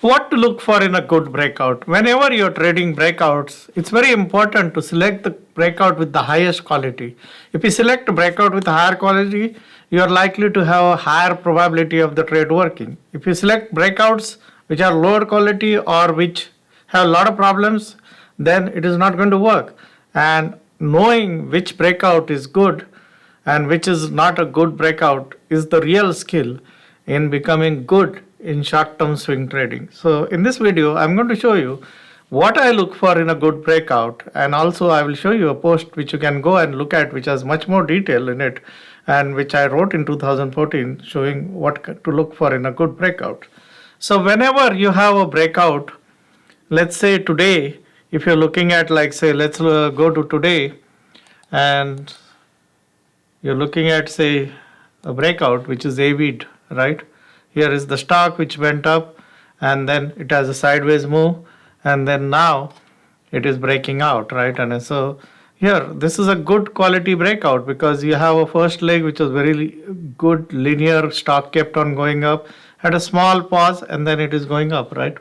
What to look for in a good breakout? Whenever you're trading breakouts, it's very important to select the breakout with the highest quality. If you select a breakout with higher quality, you are likely to have a higher probability of the trade working. If you select breakouts which are lower quality or which have a lot of problems, then it is not going to work. And knowing which breakout is good and which is not a good breakout is the real skill in becoming good in short-term swing trading. So in this video, I'm going to show you what I look for in a good breakout, and also I will show you a post which you can go and look at which has much more detail in it and which I wrote in 2014 showing what to look for in a good breakout. So whenever you have a breakout, let's say today, if you're looking at like say let's go to today and you're looking at say a breakout which is AV'd, right? Here is the stock which went up and then it has a sideways move and then now it is breaking out, right? And so here this is a good quality breakout because you have a first leg which was very good linear, stock kept on going up, had a small pause and then it is going up, right?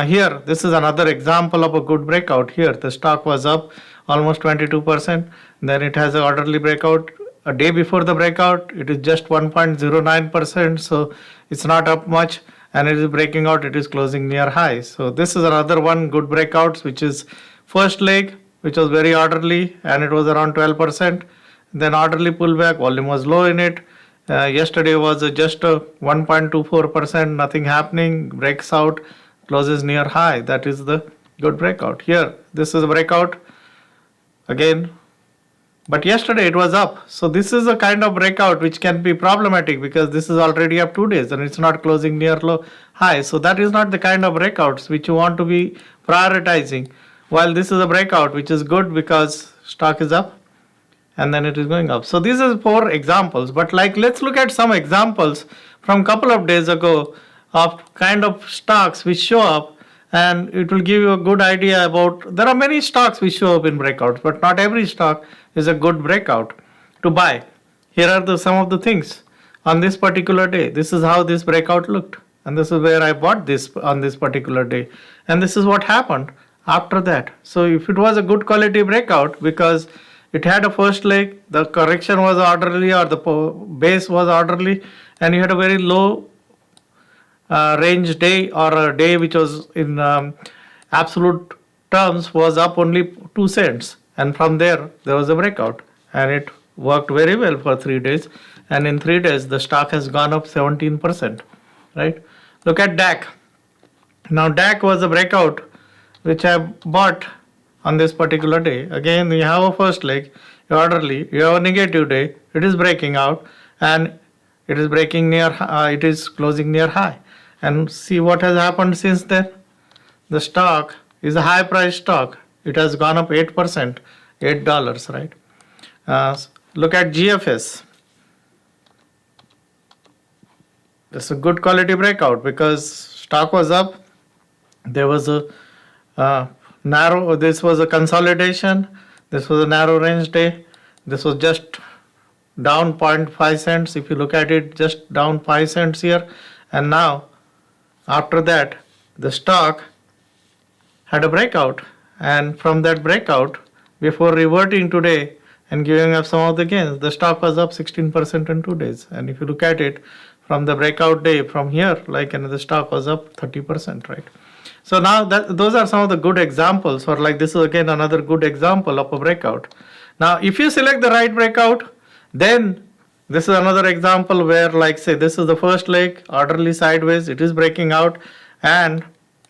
Here this is another example of a good breakout. Here the stock was up almost 22%, then it has an orderly breakout. A day before the breakout, it is just 1.09%, so it's not up much, and it is breaking out, it is closing near high. So this is another one good breakouts, which is first leg, which was very orderly, and it was around 12%. Then orderly pullback, volume was low in it. Yesterday was just a 1.24%, nothing happening, breaks out, closes near high. That is the good breakout. Here, this is a breakout, again, but yesterday it was up. So this is a kind of breakout which can be problematic because this is already up 2 days and it's not closing near low high. So that is not the kind of breakouts which you want to be prioritizing. While this is a breakout which is good because stock is up and then it is going up. So these are 4 examples, but like let's look at some examples from couple of days ago of kind of stocks which show up, and it will give you a good idea about, there are many stocks which show up in breakouts, but not every stock is a good breakout to buy. Here are some of the things on this particular day. This is how this breakout looked, and this is where I bought this on this particular day, and this is what happened after that. So if it was a good quality breakout because it had a first leg, the correction was orderly or the base was orderly, and you had a very low range day or a day which was in absolute terms was up only 2 cents, and from there was a breakout and it worked very well for 3 days, and in 3 days the stock has gone up 17%, right? Look at DAC. Now DAC was a breakout which I bought on this particular day. Again, you have a first leg, you orderly, you have a negative day, it is breaking out and it is breaking near it is closing near high. And see what has happened since then. The stock is a high price stock. It has gone up 8%, $8, right? Look at GFS. This is a good quality breakout because stock was up. There was a this was a consolidation. This was a narrow range day. This was just down 0.5 cents. If you look at it, just down 5 cents here. And now, after that, the stock had a breakout, and from that breakout, before reverting today and giving up some of the gains, the stock was up 16% in 2 days. And if you look at it from the breakout day from here, like the stock was up 30%, right? So now those are some of the good examples, or like this is again another good example of a breakout. Now, if you select the right breakout, then this is another example where, like say, this is the first leg, orderly sideways, it is breaking out, and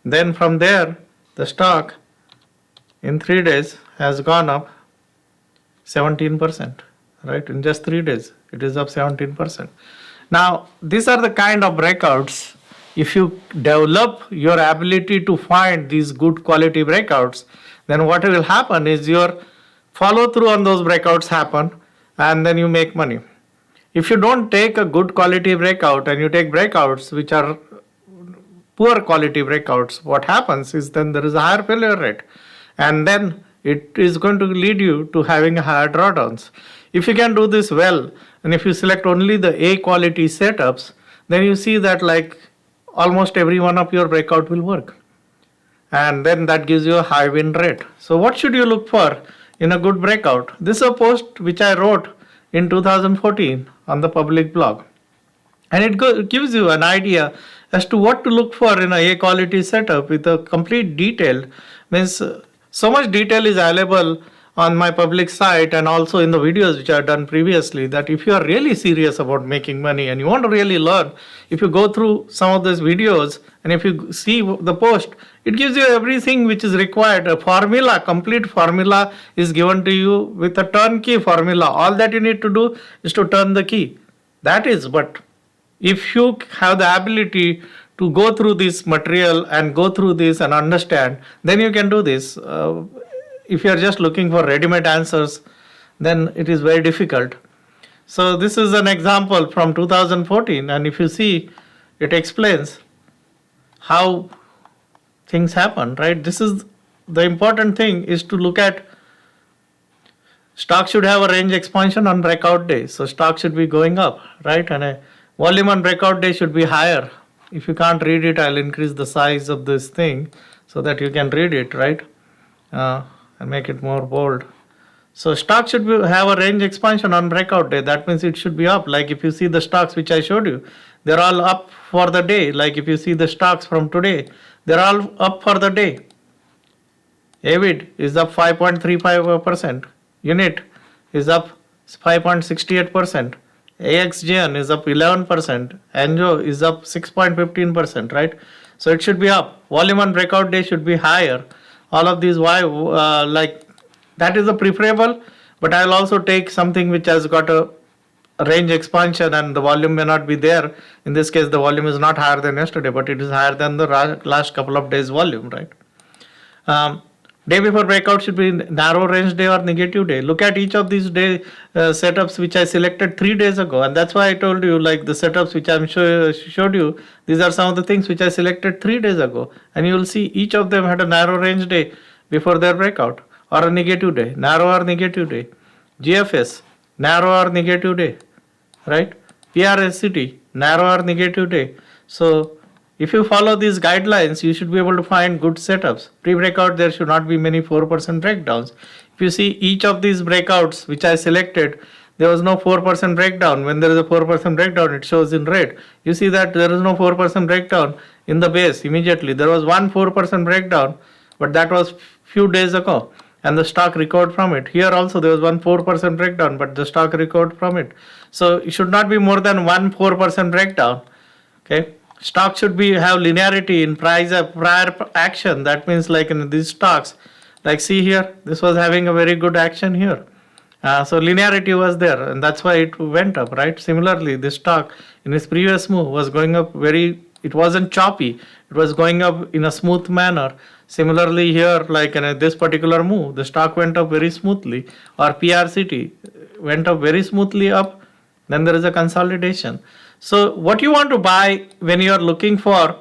then from there, the stock in 3 days has gone up 17%, right? In just 3 days, it is up 17%. Now, these are the kind of breakouts. If you develop your ability to find these good quality breakouts, then what will happen is your follow through on those breakouts happen, and then you make money. If you don't take a good quality breakout and you take breakouts which are poor quality breakouts, what happens is then there is a higher failure rate, and then it is going to lead you to having higher drawdowns. If you can do this well, and if you select only the A quality setups, then you see that like almost every one of your breakout will work. And then that gives you a high win rate. So what should you look for in a good breakout? This is a post which I wrote in 2014 on the public blog. And it gives you an idea as to what to look for in a quality setup with a complete detail. Means so much detail is available on my public site and also in the videos which I've done previously, that if you are really serious about making money and you want to really learn, if you go through some of these videos and if you see the post, it gives you everything which is required. A formula, complete formula is given to you with a turnkey formula. All that you need to do is to turn the key. That is, but if you have the ability to go through this material and go through this and understand, then you can do this. If you are just looking for ready-made answers, then it is very difficult. So this is an example from 2014, and if you see, it explains how things happen, right? This is the important thing, is to look at stock should have a range expansion on breakout day. So stock should be going up, right? And a volume on breakout day should be higher. If you can't read it, I'll increase the size of this thing so that you can read it, right? And make it more bold. So stock should have a range expansion on breakout day. That means it should be up. Like if you see the stocks which I showed you, they're all up for the day. Like if you see the stocks from today, they're all up for the day. Avid is up 5.35%. Unit is up 5.68%. AXJN is up 11%. Anjo is up 6.15%, right? So it should be up. Volume on breakout day should be higher. All of these, why, like that is a preferable, but I'll also take something which has got a range expansion and the volume may not be there. In this case, the volume is not higher than yesterday, but it is higher than the last couple of days volume, right? Day before breakout should be narrow range day or negative day. Look at each of these day setups which I selected 3 days ago, and that's why I told you, like the setups which I showed you, these are some of the things which I selected 3 days ago, and you will see each of them had a narrow range day before their breakout, or a negative day, narrow or negative day. GFS, narrow or negative day, right? PRSCT, narrow or negative day. So if you follow these guidelines, you should be able to find good setups. Pre-breakout, there should not be many 4% breakdowns. If you see each of these breakouts which I selected, there was no 4% breakdown. When there is a 4% breakdown, it shows in red. You see that there is no 4% breakdown in the base immediately. There was one 4% breakdown, but that was few days ago, and the stock recovered from it. Here also there was one 4% breakdown, but the stock recovered from it. So it should not be more than one 4% breakdown. Okay. Stock should have linearity in prior action. That means like in these stocks, like see here, this was having a very good action here. So linearity was there, and that's why it went up, right? Similarly, this stock in its previous move was going up it wasn't choppy. It was going up in a smooth manner. Similarly here, like in this particular move, the stock went up very smoothly, or PRCT went up very smoothly up. Then there is a consolidation. So what you want to buy when you are looking for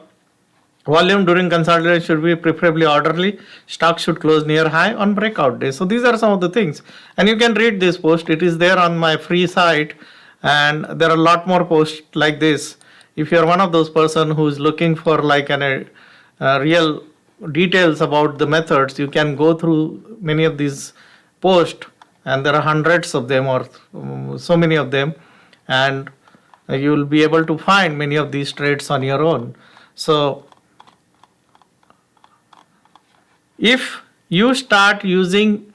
volume during consolidation should be preferably orderly. Stock should close near high on breakout day. So these are some of the things. And you can read this post. It is there on my free site. And there are a lot more posts like this. If you are one of those person who is looking for like real details about the methods, you can go through many of these posts. And there are hundreds of them, or so many of them. And you will be able to find many of these trades on your own. So if you start using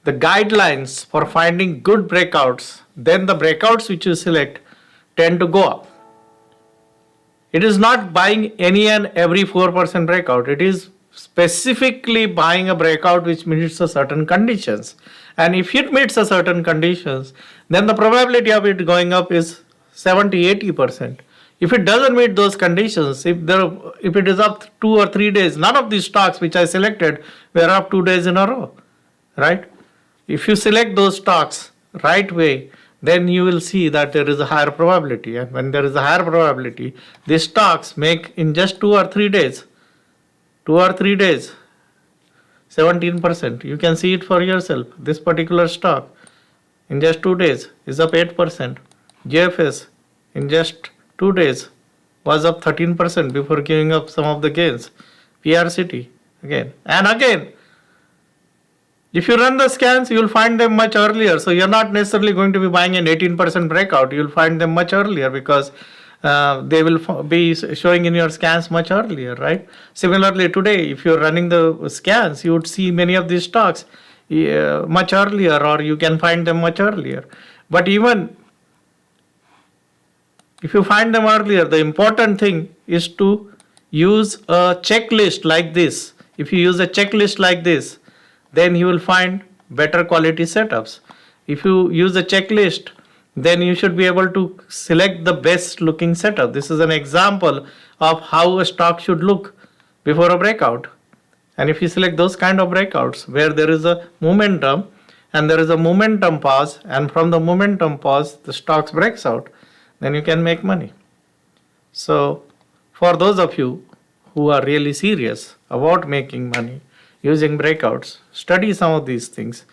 the guidelines for finding good breakouts, then the breakouts which you select tend to go up. It is not buying any and every 4% breakout. It is specifically buying a breakout which meets a certain conditions. And if it meets a certain conditions, then the probability of it going up is 70-80%. If it doesn't meet those conditions, if it is up 2 or 3 days, none of these stocks which I selected were up 2 days in a row, right? If you select those stocks right way, then you will see that there is a higher probability. And when there is a higher probability, these stocks make in just 2 or 3 days, 17%. You can see it for yourself. This particular stock in just 2 days is up 8%. JFS in just 2 days was up 13% before giving up some of the gains. PRCT again and again. If you run the scans, you will find them much earlier. So you're not necessarily going to be buying an 18% breakout. You'll find them much earlier because they will be showing in your scans much earlier, right? Similarly, today, if you're running the scans, you would see many of these stocks much earlier, or you can find them much earlier. But even if you find them earlier, the important thing is to use a checklist like this. If you use a checklist like this, then you will find better quality setups. If you use a checklist, then you should be able to select the best looking setup. This is an example of how a stock should look before a breakout. And if you select those kind of breakouts where there is a momentum and there is a momentum pause, and from the momentum pause the stocks breaks out, then you can make money. So for those of you who are really serious about making money using breakouts, study some of these things.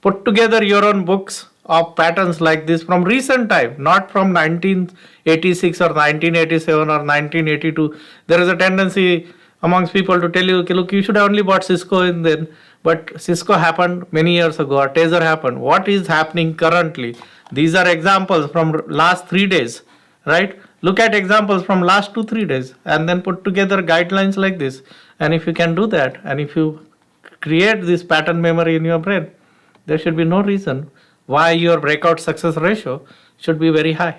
Put together your own books of patterns like this from recent time, not from 1986 or 1987 or 1982. There is a tendency amongst people to tell you, okay, look, you should have only bought Cisco in then, but Cisco happened many years ago, or Taser happened. What is happening currently? These are examples from last 3 days, right? Look at examples from last 2-3 days and then put together guidelines like this. And if you can do that, and if you create this pattern memory in your brain, there should be no reason why your breakout success ratio should be very high.